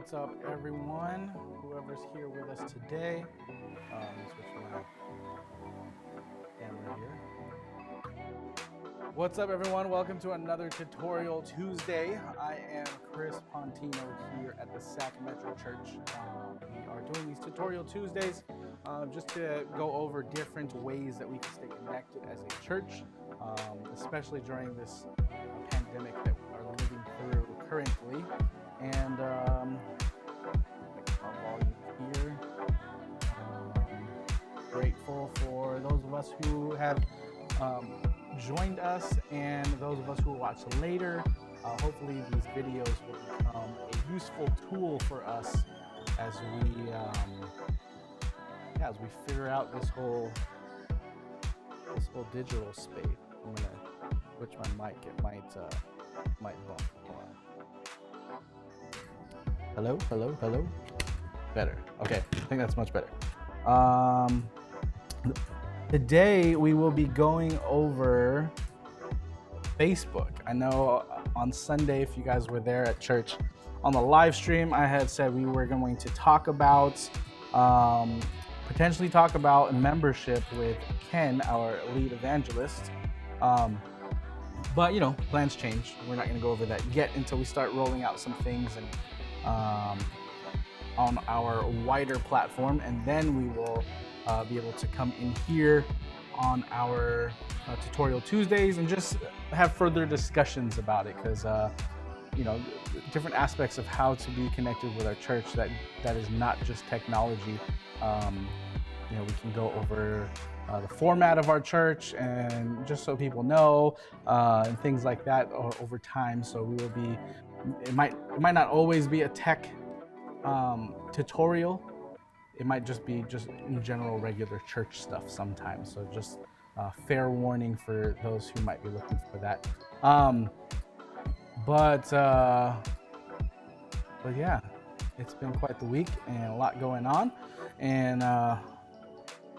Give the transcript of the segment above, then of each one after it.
What's up, everyone? Whoever's here with us today. Let me switch my camera here. What's up, everyone? Welcome to another Tutorial Tuesday. I am Chris Pontino here at the Sac Metro Church. We are doing these Tutorial Tuesdays just to go over different ways that we can stay connected as a church, especially during this pandemic that we are living through currently. And our volume here. Grateful for those of us who have joined us and those of us who will watch later. Hopefully these videos will become a useful tool for us as we figure out this whole digital space. I'm gonna switch my mic. It might bump. Hello. Better. Okay, I think that's much better. Today we will be going over Facebook. I know on Sunday, if you guys were there at church on the live stream, I had said we were going to talk about, potentially talk about membership with Ken, our lead evangelist. But plans change. We're not going to go over that yet until we start rolling out some things and on our wider platform, and then we will be able to come in here on our Tutorial Tuesdays and just have further discussions about it, because different aspects of how to be connected with our church that is not just technology. We can go over the format of our church and just so people know and things like that over time. So we will be, it might not always be a tech tutorial. It might just be in general regular church stuff sometimes. So just fair warning for those who might be looking for that. But yeah, it's been quite the week and a lot going on. And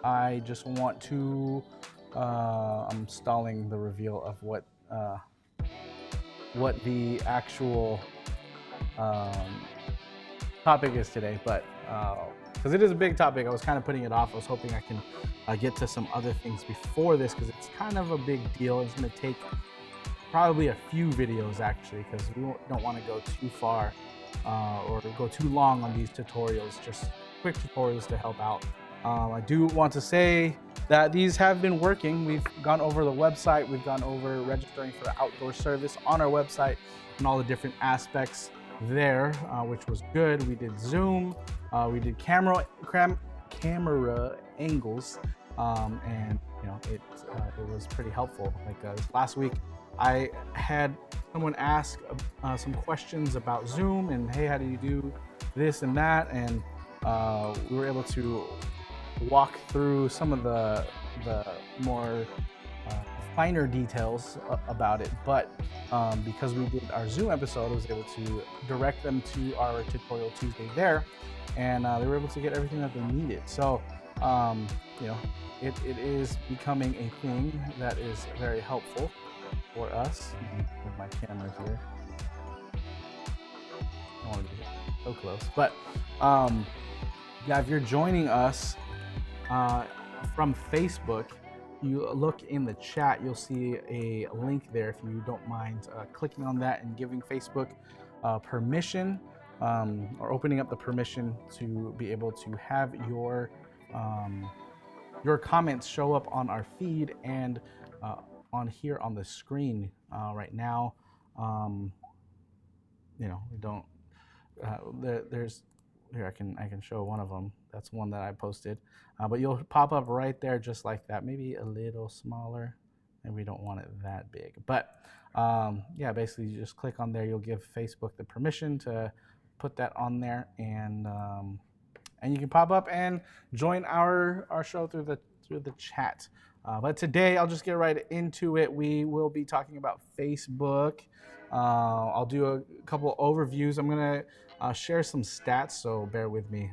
I just want to, I'm stalling the reveal of what the actual topic is today, but because it is a big topic, I was kind of putting it off. I was hoping I can get to some other things before this, because it's kind of a big deal. It's going to take probably a few videos actually, because we don't want to go too far or go too long on these tutorials, just quick tutorials to help out. I do want to say that these have been working. We've gone over the website, we've gone over registering for the outdoor service on our website and all the different aspects there, which was good. We did Zoom, we did camera angles, and it was pretty helpful. Like last week, I had someone ask some questions about Zoom and, hey, how do you do this and that, and we were able to walk through some of the more finer details about it, but because we did our Zoom episode, I was able to direct them to our Tutorial Tuesday there, and they were able to get everything that they needed. So it is becoming a thing that is very helpful for us. With my cameras here, I don't want to get so close, but yeah, if you're joining us from Facebook, you look in the chat, you'll see a link there. If you don't mind clicking on that and giving Facebook permission, or opening up the permission to be able to have your comments show up on our feed and on here on the screen right now. We don't. There's here. I can show one of them. That's one that I posted. But you'll pop up right there just like that, maybe a little smaller, and we don't want it that big. But yeah, basically you just click on there, you'll give Facebook the permission to put that on there, and you can pop up and join our show through the chat. But today I'll just get right into it. We will be talking about Facebook. I'll do a couple overviews. I'm gonna share some stats, so bear with me.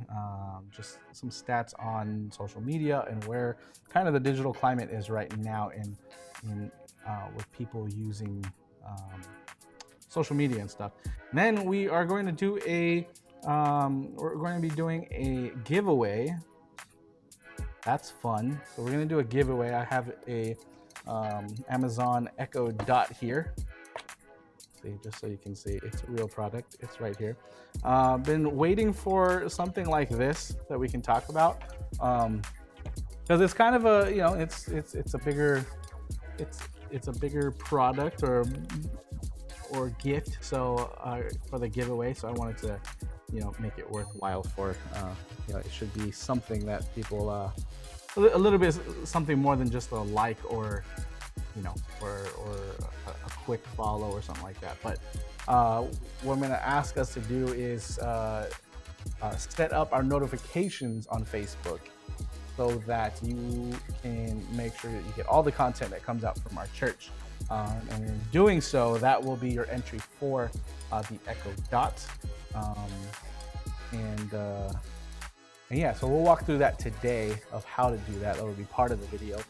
Just some stats on social media and where kind of the digital climate is right now in with people using social media and stuff. And then we are going to do a we're going to be doing a giveaway. That's fun. So we're going to do a giveaway. I have a Amazon Echo Dot here. See, just so you can see, it's a real product. It's right here. Been waiting for something like this that we can talk about, because it's kind of a, it's a bigger, it's a bigger product or gift. So for the giveaway, so I wanted to, make it worthwhile for, it should be something that people, a little bit something more than just a like or or a quick follow or something like that. But what I'm going to ask us to do is set up our notifications on Facebook so that you can make sure that you get all the content that comes out from our church. And in doing so, that will be your entry for the Echo Dot. And yeah, so we'll walk through that today of how to do that. That will be part of the video.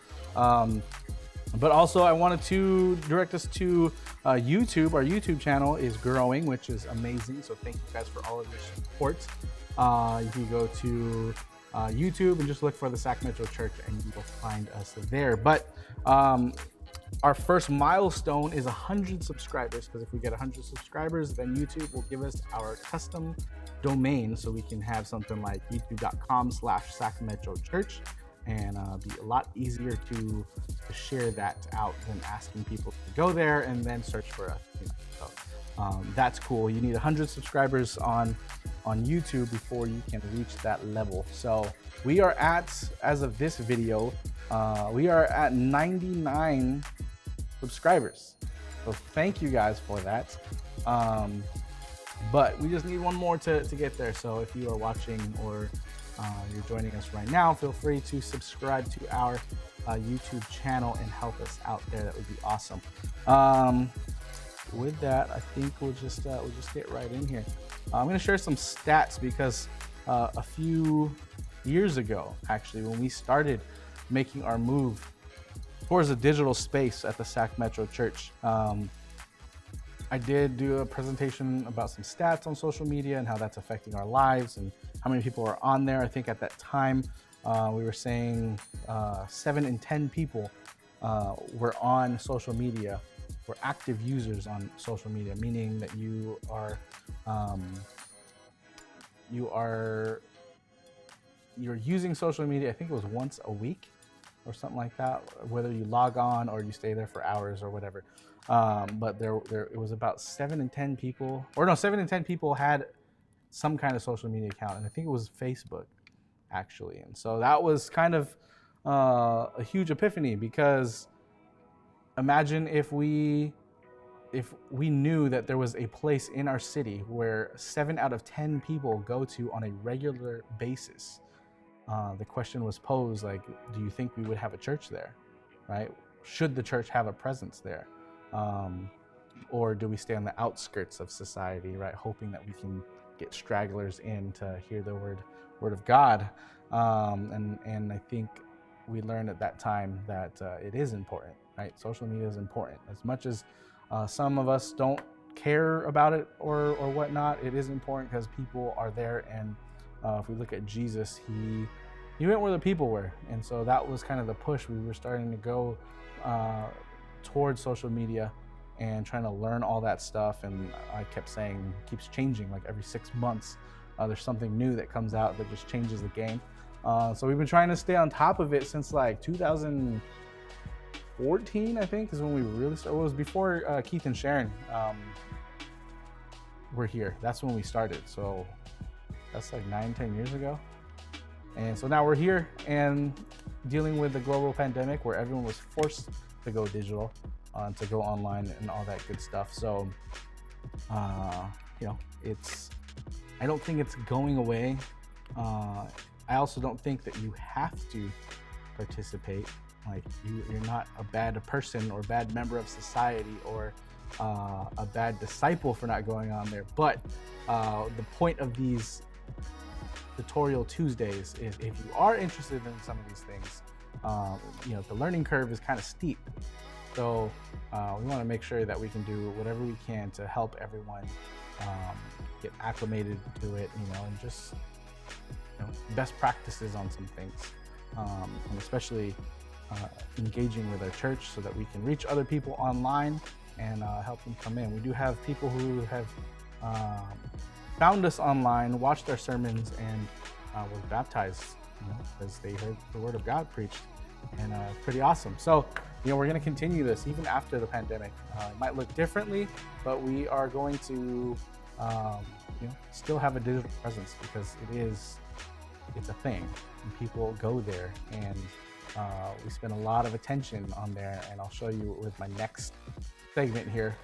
But also I wanted to direct us to YouTube. Our YouTube channel is growing, which is amazing. So thank you guys for all of your support. You can go to YouTube and just look for the Sac Metro Church and you will find us there. But our first milestone is 100 subscribers, because if we get 100 subscribers, then YouTube will give us our custom domain, so we can have something like youtube.com/Sac Metro Church, and be a lot easier to share that out than asking people to go there and then search for us. So that's cool. You need 100 subscribers on YouTube before you can reach that level. So we are at, as of this video, we are at 99 subscribers. So thank you guys for that. But we just need one more to get there. So if you are watching or you're joining us right now, feel free to subscribe to our YouTube channel and help us out there. That would be awesome. With that, I think we'll just get right in here. I'm going to share some stats because a few years ago, actually, when we started making our move towards the digital space at the Sac Metro Church, I did do a presentation about some stats on social media and how that's affecting our lives and how many people are on there. I think at that time we were saying 7 in 10 people were on social media, were active users on social media, meaning that you're using social media. I think it was once a week or something like that, whether you log on or you stay there for hours or whatever. But it was about 7 in 10 people, or no, 7 in 10 people had some kind of social media account, and I think it was Facebook, actually. And so that was kind of a huge epiphany, because imagine if we knew that there was a place in our city where 7 out of 10 people go to on a regular basis. The question was posed, like, do you think we would have a church there, right? Should the church have a presence there? Or do we stay on the outskirts of society, right? Hoping that we can get stragglers in to hear the word of God. And I think we learned at that time that it is important, right? Social media is important. As much as some of us don't care about it or whatnot, it is important because people are there. And if we look at Jesus, he went where the people were. And so that was kind of the push. We were starting to go towards social media and trying to learn all that stuff. And I kept saying, it keeps changing. Like every 6 months, there's something new that comes out that just changes the game. So we've been trying to stay on top of it since like 2014, I think, is when we really started. It was before Keith and Sharon were here. That's when we started. So that's like 9-10 years ago. And so now we're here and dealing with the global pandemic where everyone was forced to go digital, to go online and all that good stuff. So, I don't think it's going away. I also don't think that you have to participate. Like you're not a bad person or bad member of society or a bad disciple for not going on there. But the point of these tutorial Tuesdays is if you are interested in some of these things, the learning curve is kind of steep. So we want to make sure that we can do whatever we can to help everyone get acclimated to it, and just best practices on some things, and especially engaging with our church so that we can reach other people online and help them come in. We do have people who have found us online, watched our sermons, and was baptized because they heard the word of God preached, and pretty awesome. So we're going to continue this even after the pandemic. It might look differently, but we are going to still have a digital presence because it's a thing, and people go there, and we spend a lot of attention on there. And I'll show you with my next segment here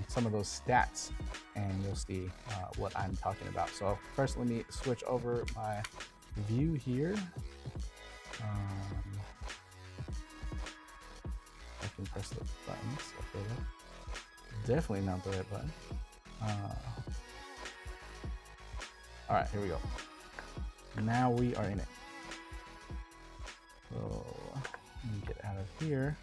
some of those stats, and you'll see what I'm talking about. So first, let me switch over my view here. I can press the buttons. Okay, definitely not the right button. All right, here we go. Now we are in it. So let me get out of here.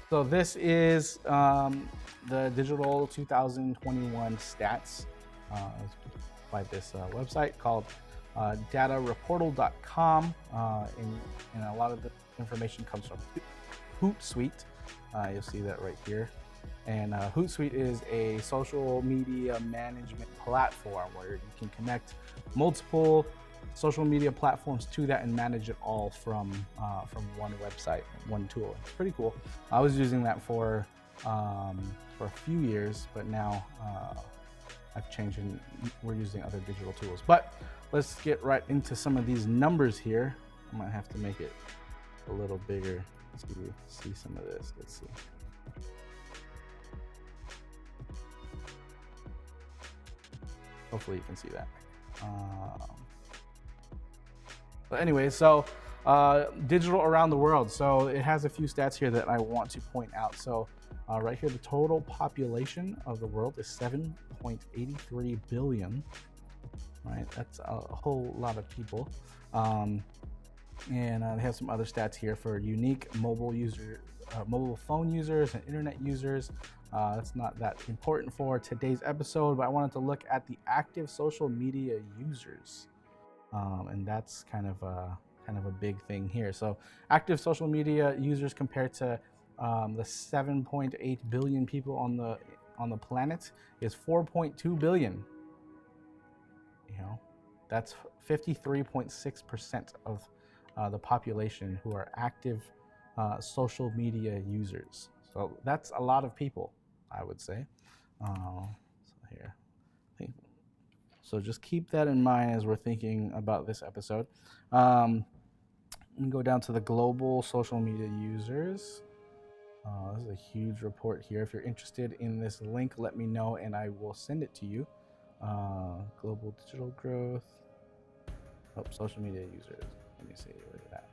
So this is the digital 2021 stats by this website called datareportal.com, and a lot of the information comes from Hootsuite. You'll see that right here. And Hootsuite is a social media management platform where you can connect multiple social media platforms to that and manage it all from one website, one tool. It's pretty cool. I was using that for a few years, but now I've changed and we're using other digital tools. But let's get right into some of these numbers here. I might have to make it a little bigger so you see some of this. Let's see. Hopefully you can see that. But anyway, so digital around the world. So it has a few stats here that I want to point out. So right here, the total population of the world is 7.83 billion. Right, that's a whole lot of people. And they have some other stats here for unique mobile phone users and internet users. That's not that important for today's episode, but I wanted to look at the active social media users, and that's kind of a big thing here. So, active social media users compared to the 7.8 billion people on the planet is 4.2 billion. That's 53.6% of the population who are active social media users. So that's a lot of people, I would say. So just keep that in mind as we're thinking about this episode. Let me go down to the global social media users. This is a huge report here. If you're interested in this link, let me know and I will send it to you. Global digital growth. Social media users. Let me see. Where's that?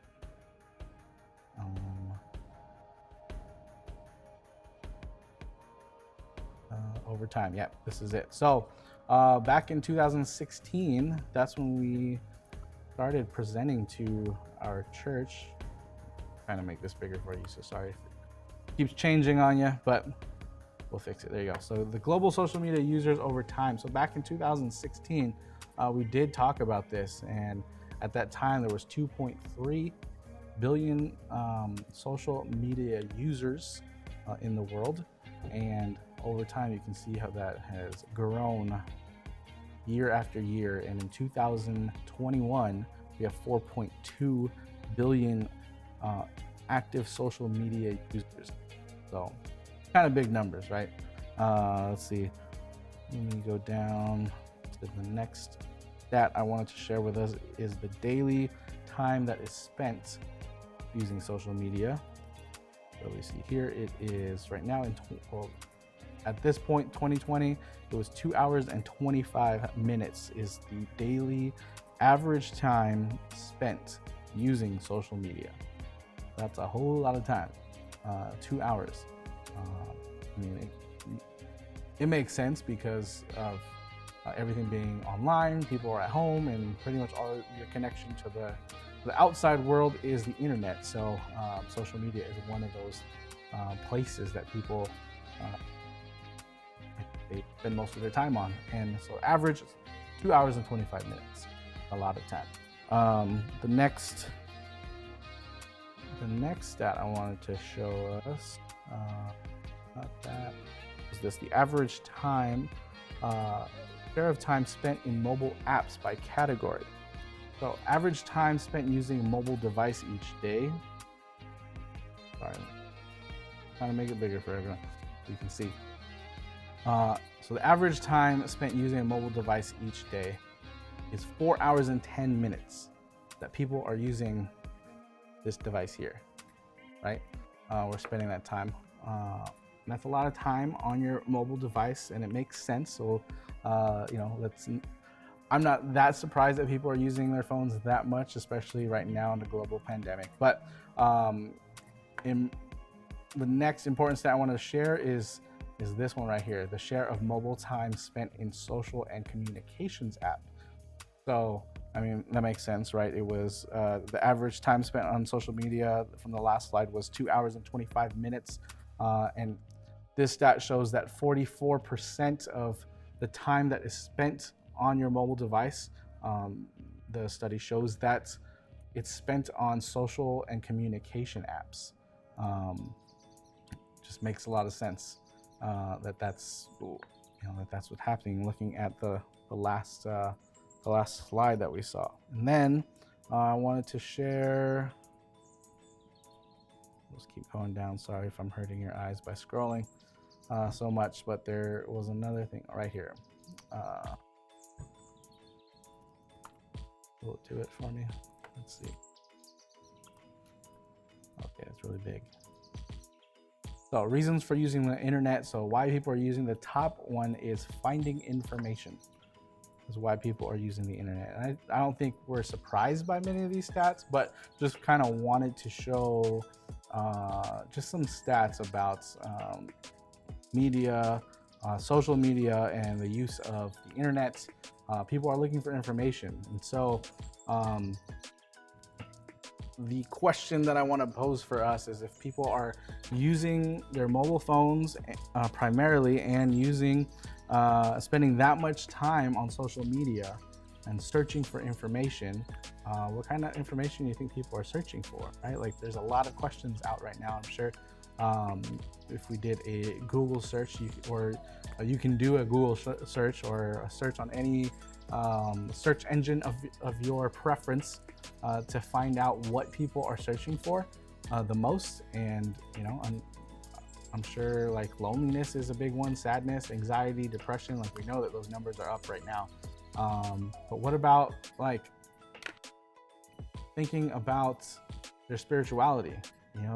Over time. Yeah, this is it. So back in 2016, that's when we started presenting to our church. I'm trying to make this bigger for you, so sorry if it keeps changing on you, but we'll fix it. There you go. So the global social media users over time. So back in 2016, we did talk about this, and at that time there was 2.3 billion social media users in the world, and over time you can see how that has grown year after year, and in 2021 we have 4.2 billion active social media users. So kind of big numbers, right? Let's see, let me go down to the next stat I wanted to share with us is the daily time that is spent using social media. So we see here it is right now at this point 2020 it was 2 hours and 25 minutes is the daily average time spent using social media. That's a whole lot of time. 2 hours. I mean, it makes sense because of everything being online. People are at home, and pretty much all your connection to the outside world is the internet. So social media is one of those places that people they spend most of their time on. And so average 2 hours and 25 minutes, a lot of time. The next stat I wanted to show us, not that, is this: the average time, share of time spent in mobile apps by category. So average time spent using a mobile device each day. Sorry, trying to make it bigger for everyone so you can see. So the average time spent using a mobile device each day is 4 hours and 10 minutes that people are using this device here, right? We're spending that time. That's a lot of time on your mobile device, and it makes sense. So, I'm not that surprised that people are using their phones that much, especially right now in the global pandemic. But in the next important stat I want to share is this one right here: the share of mobile time spent in social and communications app. So, I mean, that makes sense, right? It was the average time spent on social media from the last slide was 2 hours and 25 minutes. And this stat shows that 44% of the time that is spent on your mobile device, the study shows that it's spent on social and communication apps. Just makes a lot of sense that's what's happening. Looking at the last slide that we saw, and then I wanted to share. Let's keep going down. Sorry if I'm hurting your eyes by scrolling so much, but there was another thing right here. Pull it to it for me. Let's see. Okay, it's really big. So reasons for using the internet. So why people are using, the top one is finding information. Is why people are using the internet. And I don't think we're surprised by many of these stats, but just kind of wanted to show just some stats about media, social media, and the use of the internet. People are looking for information. And so the question that I want to pose for us is, if people are using their mobile phones primarily and spending that much time on social media and searching for information, what kind of information do you think people are searching for, right? Like, there's a lot of questions out right now. I'm sure if we did a Google search, you can do a Google search or a search on any search engine of your preference to find out what people are searching for the most. And I'm sure like loneliness is a big one, sadness, anxiety, depression. Like, we know that those numbers are up right now. But what about like thinking about their spirituality?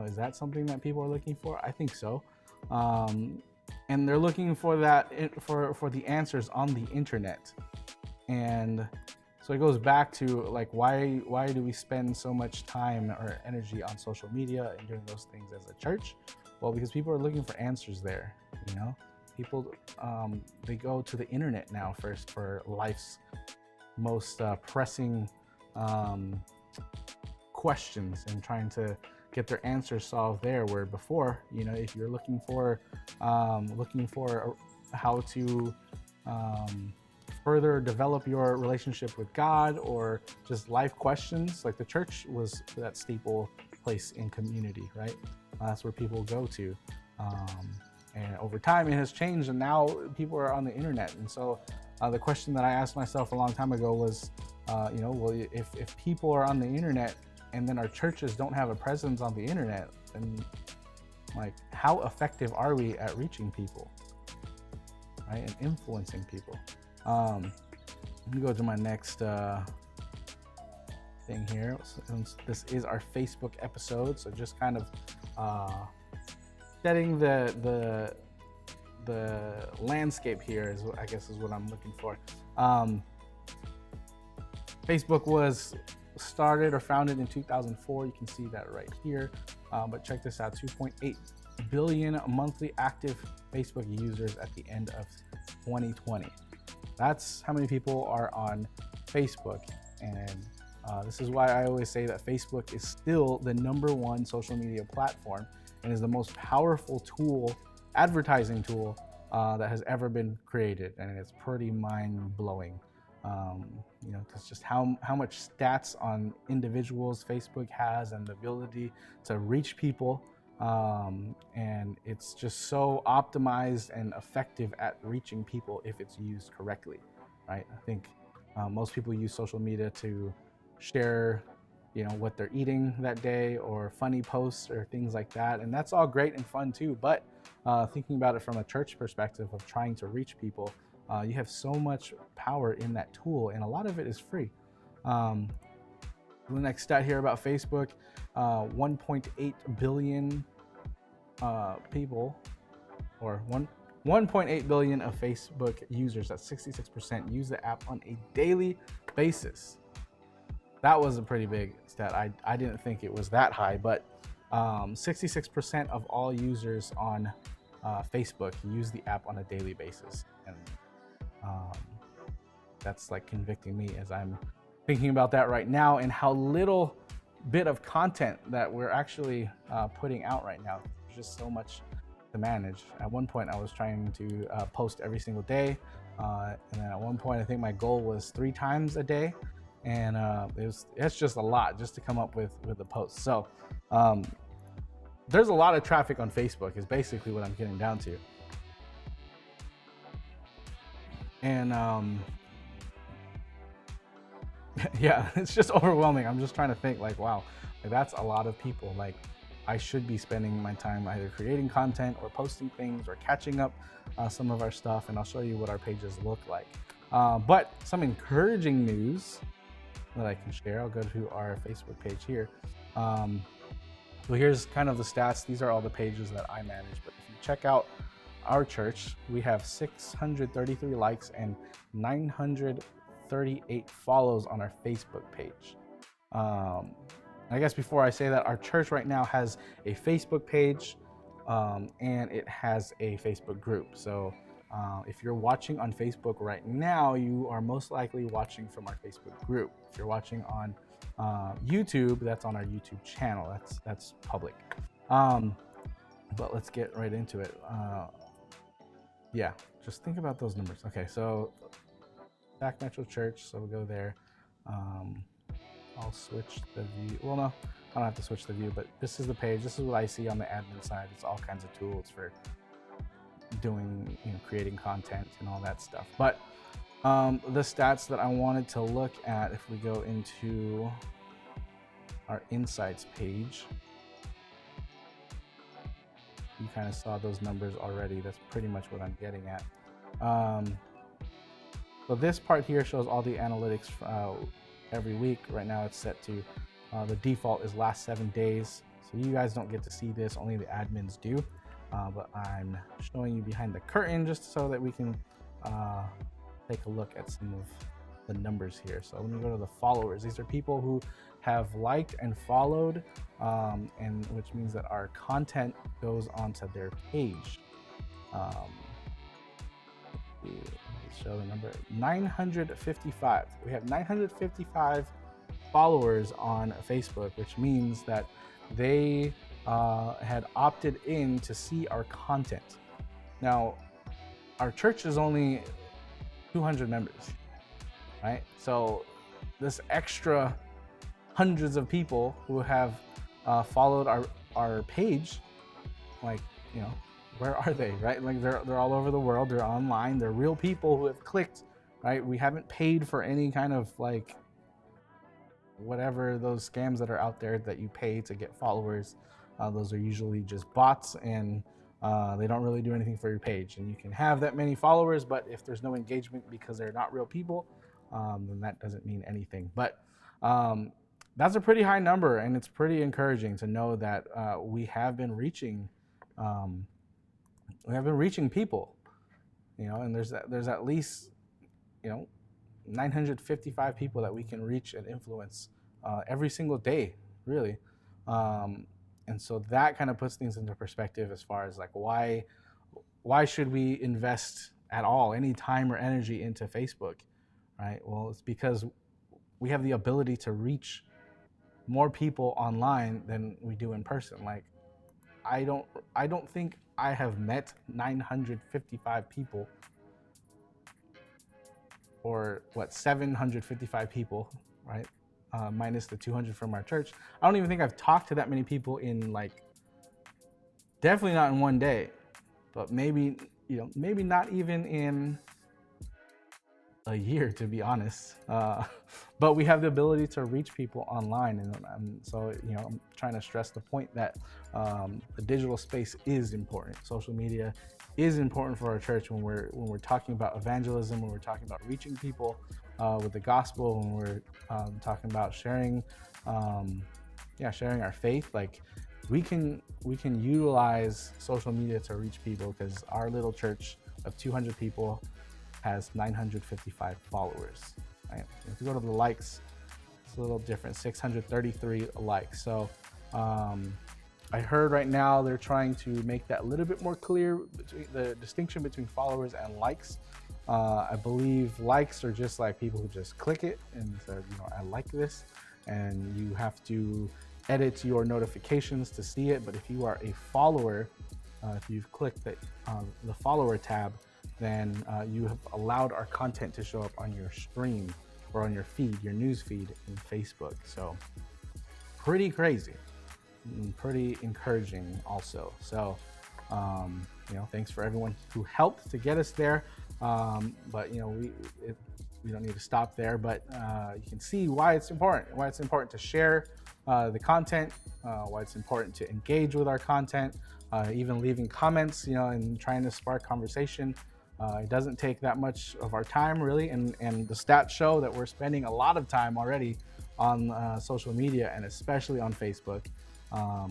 Is that something that people are looking for? I think so. And they're looking for that for the answers on the internet. And so it goes back to like, why do we spend so much time or energy on social media and doing those things as a church? Well, because people are looking for answers there. People they go to the internet now first for life's most pressing questions and trying to get their answers solved there. Where before, if you're looking for how to further develop your relationship with God, or just life questions, like the church was that staple place in community, right? That's where people go to. And over time it has changed, and now people are on the internet. And so the question that I asked myself a long time ago was, if people are on the internet and then our churches don't have a presence on the internet, then like, how effective are we at reaching people, right, and influencing people? Let me go to my next thing here. Since this is our Facebook episode, so just kind of setting the landscape here is what I'm looking for. Facebook was started or founded in 2004. You can see that right here. But check this out: 2.8 billion monthly active Facebook users at the end of 2020. That's how many people are on Facebook. And this is why I always say that Facebook is still the #1 social media platform and is the most powerful advertising tool that has ever been created, and it's pretty mind-blowing. Because just how much stats on individuals Facebook has, and the ability to reach people, and it's just so optimized and effective at reaching people if it's used correctly, right? I think most people use social media to share what they're eating that day, or funny posts or things like that, and that's all great and fun too. But thinking about it from a church perspective of trying to reach people, you have so much power in that tool, and a lot of it is free. The next stat here about Facebook: 1.8 billion people, or 1.8 billion of Facebook users, that's 66%, use the app on a daily basis. That was a pretty big stat. I didn't think it was that high, but 66% of all users on Facebook use the app on a daily basis. And that's like convicting me as I'm thinking about that right now, and how little bit of content that we're actually putting out right now. There's just so much to manage. At one point, I was trying to post every single day. And then at one point, I think my goal was 3 times a day. And it's just a lot just to come up with the posts. So there's a lot of traffic on Facebook is basically what I'm getting down to. And yeah, it's just overwhelming. I'm just trying to think like, wow, like that's a lot of people. Like I should be spending my time either creating content or posting things or catching up some of our stuff. And I'll show you what our pages look like. But some encouraging news that I can share. I'll go to our Facebook page here. So here's kind of the stats. These are all the pages that I manage. But if you check out our church, we have 633 likes and 938 follows on our Facebook page. I guess before I say that, our church right now has a Facebook page, and it has a Facebook group. So if you're watching on Facebook right now, you are most likely watching from our Facebook group. If you're watching on YouTube, that's on our YouTube channel. That's public. But let's get right into it. Yeah, just think about those numbers. Okay, so Sac Metro Church, so we'll go there. I'll switch the view. Well, no, I don't have to switch the view, but this is the page. This is what I see on the admin side. It's all kinds of tools for doing, creating content and all that stuff. But the stats that I wanted to look at, if we go into our insights page, you kind of saw those numbers already. That's pretty much what I'm getting at. So this part here shows all the analytics every week. Right now it's set to, the default is last 7 days. So you guys don't get to see this, only the admins do. But I'm showing you behind the curtain just so that we can take a look at some of the numbers here. So when you go to the followers, these are people who have liked and followed, and which means that our content goes onto their page. Show the number 955. We have 955 followers on Facebook, which means that they had opted in to see our content. Now, our church is only 200 members, right? So this extra hundreds of people who have followed our page, like, where are they, right? Like they're all over the world. They're online. They're real people who have clicked, right? We haven't paid for any kind of like whatever those scams that are out there that you pay to get followers. Those are usually just bots, and they don't really do anything for your page. And you can have that many followers, but if there's no engagement because they're not real people, then that doesn't mean anything. But that's a pretty high number, and it's pretty encouraging to know that we have been reaching people, and there's at least 955 people that we can reach and influence every single day, really. And so that kind of puts things into perspective as far as like why should we invest at all any time or energy into Facebook, right? Well, it's because we have the ability to reach more people online than we do in person. Like I don't think I have met 955 people, or what, 755 people, right? Minus the 200 from our church. I don't even think I've talked to that many people in, like, definitely not in one day, but maybe, maybe not even in a year, to be honest. But we have the ability to reach people online, and so I'm trying to stress the point that the digital space is important. Social media is important for our church when we're talking about evangelism, when we're talking about reaching people with the gospel, when we're talking about sharing our faith. Like, we can utilize social media to reach people, because our little church of 200 people has 955 followers. Right? If you go to the likes, it's a little different. 633 likes. So I heard right now they're trying to make that a little bit more clear, between the distinction between followers and likes. I believe likes are just like people who just click it and say, I like this, and you have to edit your notifications to see it. But if you are a follower, if you've clicked the follower tab, then you have allowed our content to show up on your stream or on your feed, your news feed in Facebook. So pretty crazy and pretty encouraging also. So, thanks for everyone who helped to get us there. But we don't need to stop there, but you can see why it's important to share the content, why it's important to engage with our content, even leaving comments, and trying to spark conversation. It doesn't take that much of our time, really, and the stats show that we're spending a lot of time already on social media, and especially on Facebook. I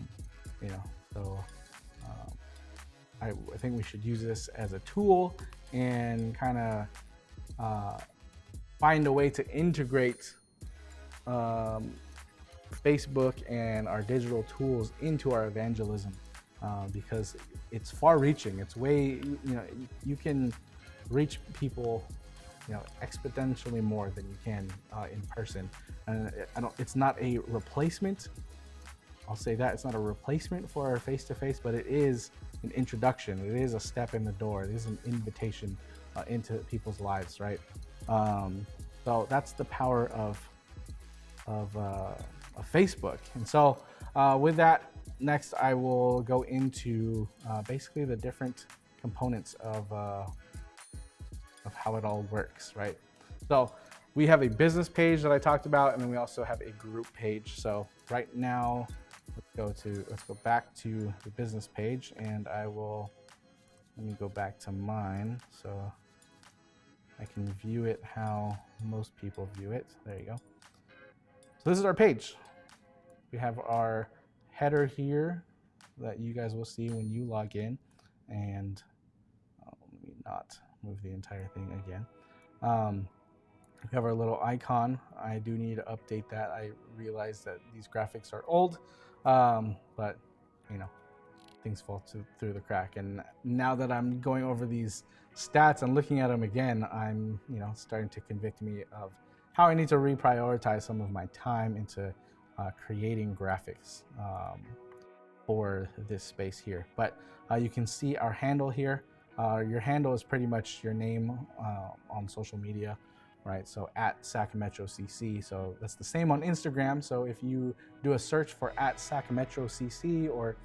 think we should use this as a tool and kind of find a way to integrate Facebook and our digital tools into our evangelism, because it's far-reaching. It's way, you can reach people, exponentially more than you can in person. And it's not a replacement. I'll say that it's not a replacement for our face-to-face, but it is an introduction. It is a step in the door. It is an invitation into people's lives, right? So that's the power of Facebook. And so with that, next I will go into basically the different components of how it all works, right? So we have a business page that I talked about, and then we also have a group page. So right now, let's go back to the business page, and let me go back to mine so I can view it how most people view it. There you go. So this is our page. We have our header here that you guys will see when you log in, and let me not move the entire thing again. We have our little icon. I do need to update that. I realize that these graphics are old, but things fall through the crack. And now that I'm going over these stats and looking at them again, I'm starting to convict me of how I need to reprioritize some of my time into creating graphics for this space here. But you can see our handle here. Your handle is pretty much your name on social media, right? So at Sac Metro CC. So that's the same on Instagram. So if you do a search for at Sac Metro CC, or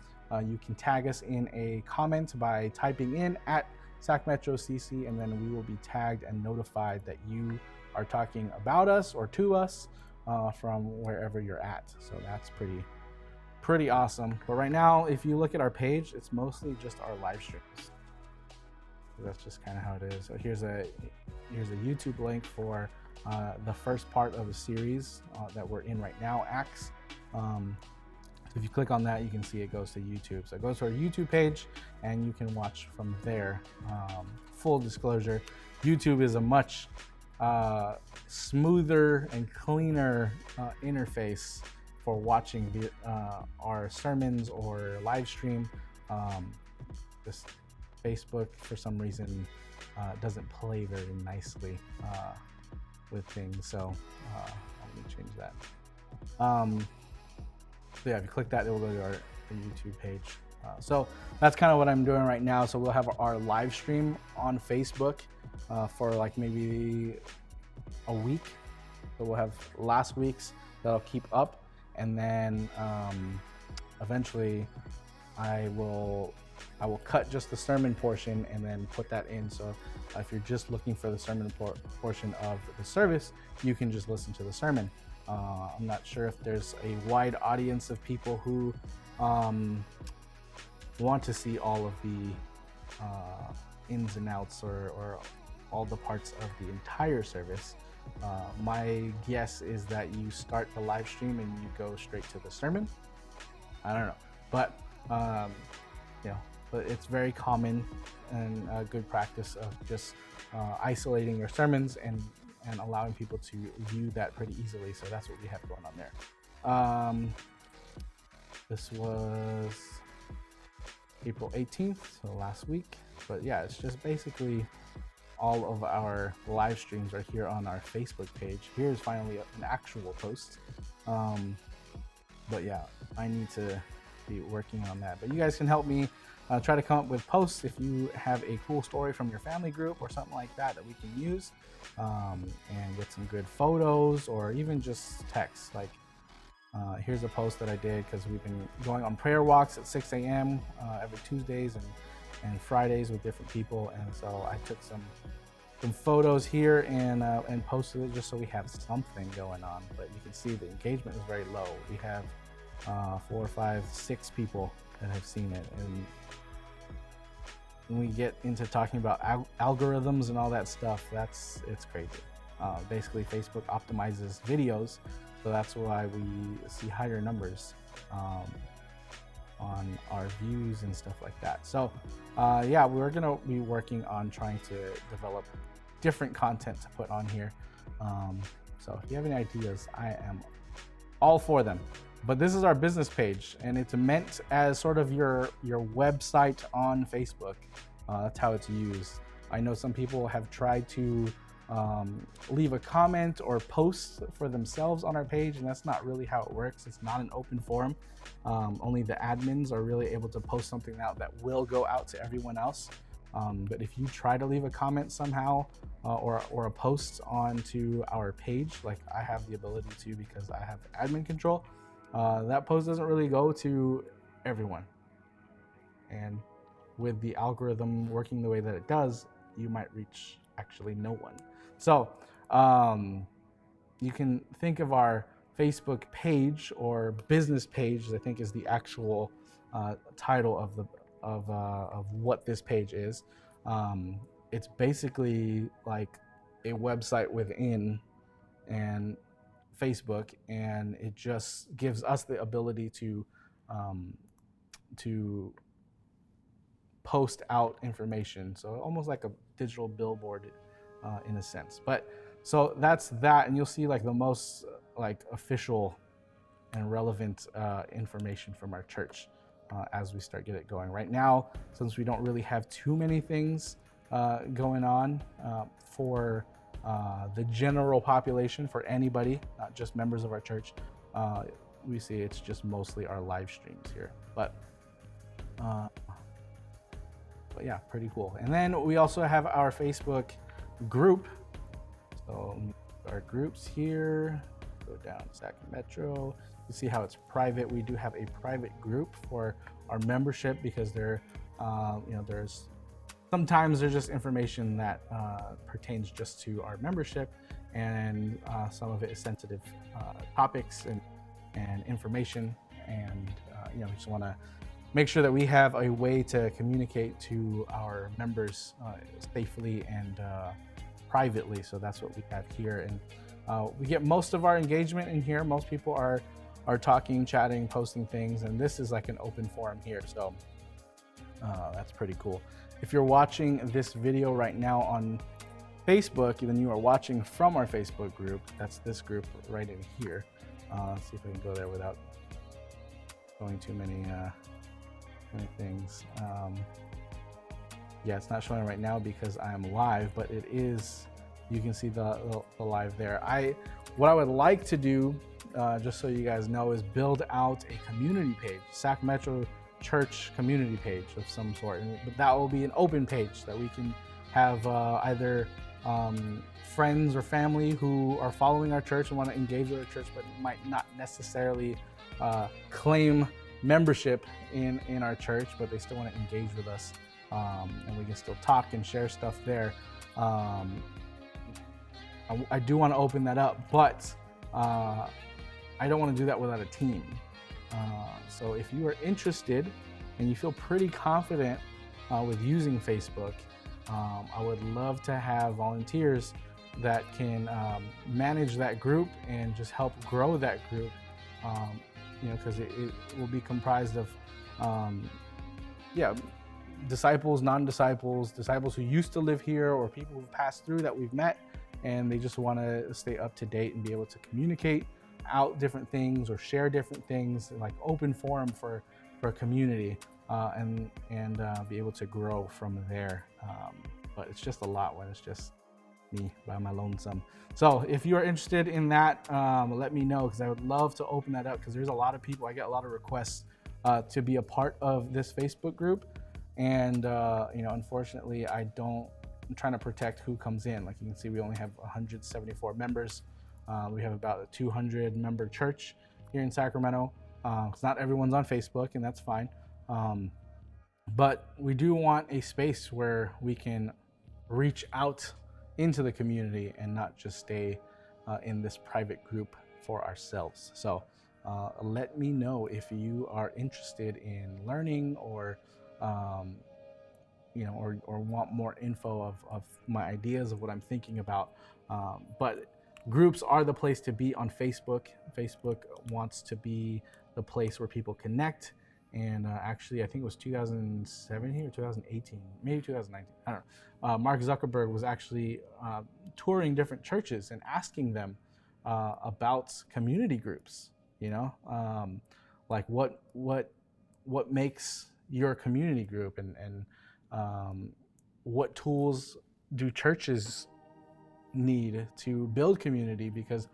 you can tag us in a comment by typing in at Sac Metro CC, and then we will be tagged and notified that you are talking about us or to us from wherever you're at. So that's pretty awesome. But right now, if you look at our page, it's mostly just our live streams. So that's just kind of how it is. So here's a YouTube link for the first part of the series that we're in right now, Acts. So if you click on that, you can see it goes to YouTube. So it goes to our YouTube page, and you can watch from there. Full disclosure, YouTube is a much smoother and cleaner interface for watching our sermons or live stream. This Facebook, for some reason, doesn't play very nicely with things. So let me change that. So yeah, if you click that, it will go to our YouTube page. So that's kind of what I'm doing right now. So we'll have our live stream on Facebook for like maybe a week. So we'll have last week's that'll keep up, and then eventually I will cut just the sermon portion and then put that in. So if you're just looking for the sermon portion of the service, you can just listen to the sermon. I'm not sure if there's a wide audience of people who want to see all of the ins and outs or all the parts of the entire service. My guess is that you start the live stream and you go straight to the sermon. I don't know, but but it's very common and a good practice of just isolating your sermons and allowing people to view that pretty easily. So that's what we have going on there. This was April 18th, so last week. But yeah, it's just basically all of our live streams are here on our Facebook page. Here's finally an actual post. But yeah, I need to be working on that. But you guys can help me try to come up with posts if you have a cool story from your family group or something like that we can use, and get some good photos or even just text. Like here's a post that I did because we've been going on prayer walks at 6 a.m. Every Tuesdays and Fridays with different people, and so I took some photos here and posted it just so we have something going on. But you can see the engagement is very low. We have 4, 5, 6 people that have seen it, and when we get into talking about algorithms and all that stuff, it's crazy. Basically, Facebook optimizes videos, so that's why we see higher numbers on our views and stuff like that. So yeah, we're gonna be working on trying to develop different content to put on here. So if you have any ideas, I am all for them. But this is our business page, and it's meant as sort of your website on Facebook. That's how it's used. I know some people have tried to leave a comment or post for themselves on our page, and that's not really how it works. It's not an open forum. Only the admins are really able to post something out that will go out to everyone else. But if you try to leave a comment somehow or a post onto our page, like I have the ability to because I have admin control, that post doesn't really go to everyone. And with the algorithm working the way that it does, you might reach actually no one. So you can think of our Facebook page or business page, I think is the actual title of what this page is. It's basically like a website within and Facebook, and it just gives us the ability to post out information. So almost like a digital billboard in a sense. But so that's that, and you'll see like the most like official and relevant information from our church as we start get it going. Right now, since we don't really have too many things going on for the general population, for anybody, not just members of our church, we see it's just mostly our live streams here. But yeah, pretty cool. And then we also have our Facebook group. So our groups here, go down Sac Metro. You see how it's private. We do have a private group for our membership because there's sometimes there's just information that pertains just to our membership, and some of it is sensitive topics and information, and we just want to make sure that we have a way to communicate to our members safely and privately. So that's what we have here, and we get most of our engagement in here. Most people are talking, chatting, posting things, and this is like an open forum here. So that's pretty cool. If you're watching this video right now on Facebook, then you are watching from our Facebook group. That's this group right in here. Let's see if I can go there without showing too many things. Yeah, it's not showing right now because I am live, but it is. You can see the live there. What I would like to do, just so you guys know, is build out a community page. Sac Metro church community page of some sort, but that will be an open page that we can have either friends or family who are following our church and want to engage with our church, but might not necessarily claim membership in our church, but they still want to engage with us, and we can still talk and share stuff there. I do want to open that up, but I don't want to do that without a team. So if you are interested and you feel pretty confident with using Facebook, I would love to have volunteers that can manage that group and just help grow that group, because it will be comprised of disciples, non-disciples, disciples who used to live here, or people who've passed through that we've met, and they just want to stay up to date and be able to communicate out different things or share different things, like open forum for a community, and be able to grow from there. But it's just a lot when it's just me by my lonesome. So if you are interested in that, let me know, because I would love to open that up, because there's a lot of people. I get a lot of requests to be a part of this Facebook group, and unfortunately I'm trying to protect who comes in. Like you can see, we only have 174 members. We have about a 200 member church here in Sacramento. Because not everyone's on Facebook, and that's fine. But we do want a space where we can reach out into the community and not just stay in this private group for ourselves. So let me know if you are interested in learning, or or want more info of my ideas of what I'm thinking about. But groups are the place to be on Facebook. Facebook wants to be the place where people connect. And actually, I think it was 2017 or 2018, maybe 2019. I don't know. Mark Zuckerberg was actually touring different churches and asking them about community groups. Like what makes your community group, and what tools do churches need to build community, because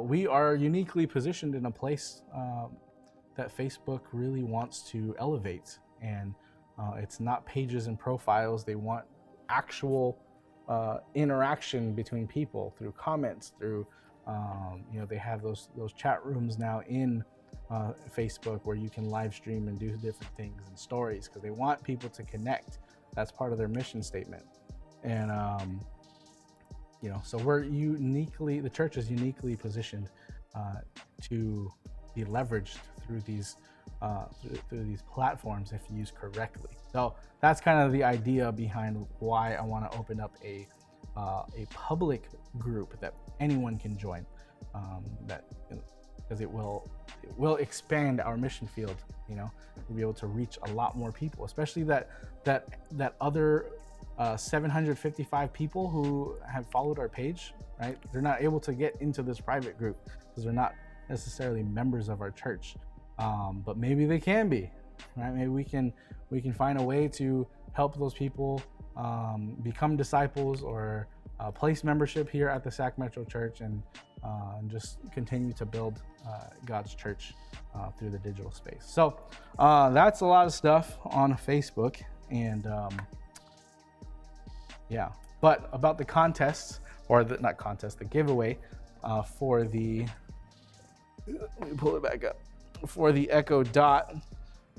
we are uniquely positioned in a place that Facebook really wants to elevate. And it's not pages and profiles. They want actual interaction between people through comments, through they have those chat rooms now in Facebook where you can live stream and do different things and stories, because they want people to connect. That's part of their mission statement. And so the church is uniquely positioned to be leveraged through these platforms if used correctly. So that's kind of the idea behind why I want to open up a public group that anyone can join, because it will expand our mission field. We'll be able to reach a lot more people, especially that other 755 people who have followed our page, right? They're not able to get into this private group because they're not necessarily members of our church, but maybe they can be, right? Maybe we can find a way to help those people become disciples, or place membership here at the Sac Metro Church, and just continue to build God's church through the digital space. So that's a lot of stuff on Facebook, and but about the contests, or the giveaway for the, let me pull it back up, for the Echo Dot,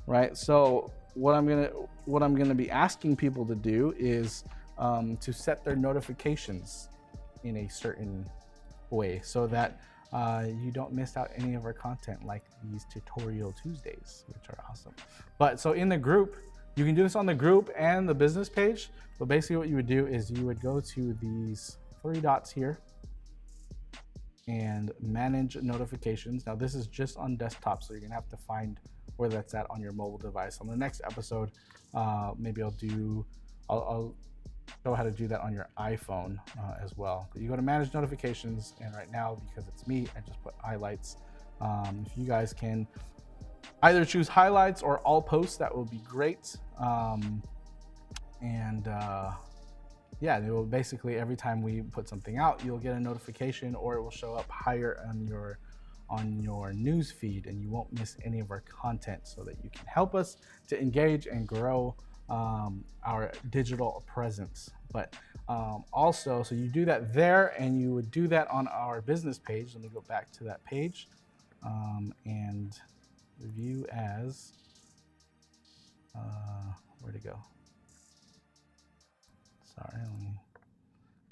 right? So what I'm gonna be asking people to do is to set their notifications in a certain way, so that you don't miss out any of our content, like these Tutorial Tuesdays, which are awesome. But so in the group, you can do this on the group and the business page. But basically what you would do is you would go to these three dots here and manage notifications. Now this is just on desktop, so you're gonna have to find where that's at on your mobile device. On the next episode, maybe I'll show how to do that on your iPhone as well. But you go to manage notifications, and right now, because it's me, I just put highlights. If you guys can either choose highlights or all posts, that would be great. It will basically, every time we put something out, you'll get a notification, or it will show up higher on your on your news feed, and you won't miss any of our content, so that you can help us to engage and grow our digital presence. But also, so you do that there, and you would do that on our business page. Let me go back to that page and view as, where'd it go? Sorry, let me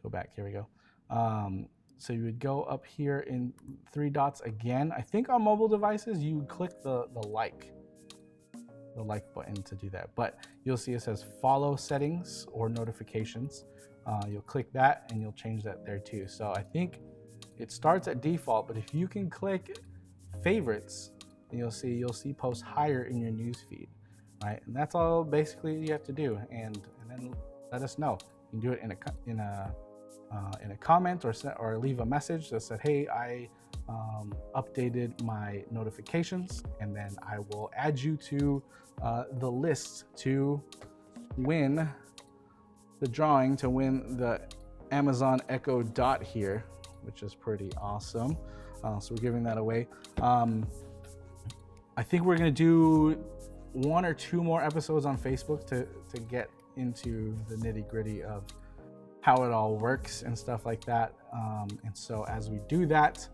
go back. Here we go. So you would go up here in 3 dots again. I think on mobile devices, you would click the like button to do that. But you'll see it says follow settings or notifications. You'll click that and you'll change that there too. So I think it starts at default, but if you can click favorites, you'll see posts higher in your news feed, right? And that's all basically you have to do. And then let us know. You can do it in a comment or leave a message that said, hey, I updated my notifications, and then I will add you to the list to win the drawing to win the Amazon Echo Dot here, which is pretty awesome. So we're giving that away. I think we're gonna do 1 or 2 more episodes on Facebook to get into the nitty gritty of how it all works and stuff like that. And so as we do that,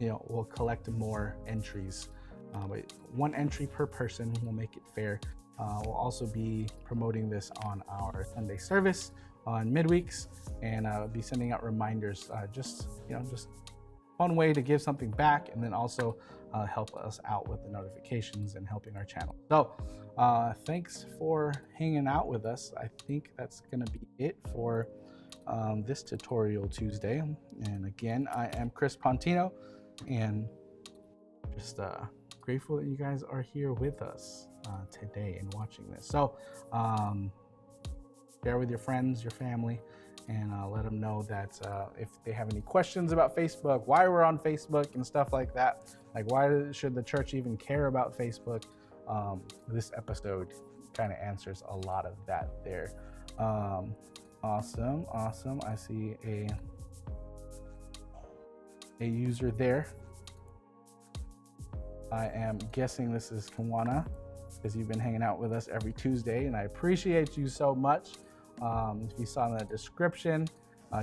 we'll collect more entries. But 1 entry per person will make it fair. We'll also be promoting this on our Sunday service on midweeks, and I'll be sending out reminders. Just fun way to give something back, and then also help us out with the notifications and helping our channel. So thanks for hanging out with us. I think that's gonna be it for this Tutorial Tuesday. And again, I am Chris Pontino, and just grateful that you guys are here with us today and watching this. So share with your friends, your family, and let them know that if they have any questions about Facebook, why we're on Facebook and stuff like that, like why should the church even care about Facebook, this episode kind of answers a lot of that there. Awesome. I see a user there. I am guessing this is Kawana, because you've been hanging out with us every Tuesday, and I appreciate you so much. If you saw in the description,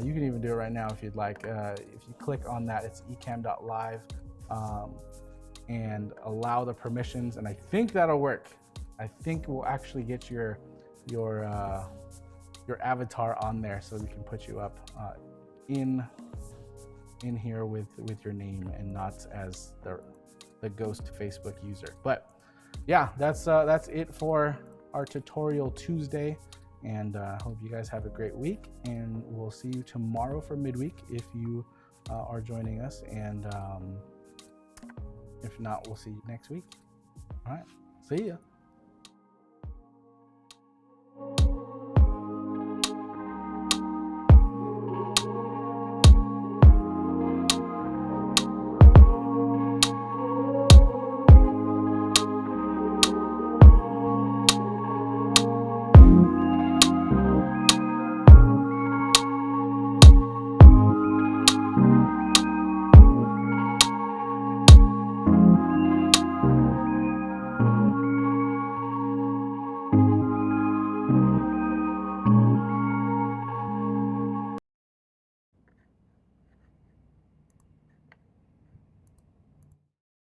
you can even do it right now if you'd like. If you click on that, it's ecam.live, and allow the permissions, and I think that'll work. I think we'll actually get your avatar on there, so we can put you up in here with your name and not as the ghost Facebook user. But yeah, that's it for our Tutorial Tuesday, and hope you guys have a great week, and we'll see you tomorrow for midweek if you are joining us, and if not, we'll see you next week. All right, see ya.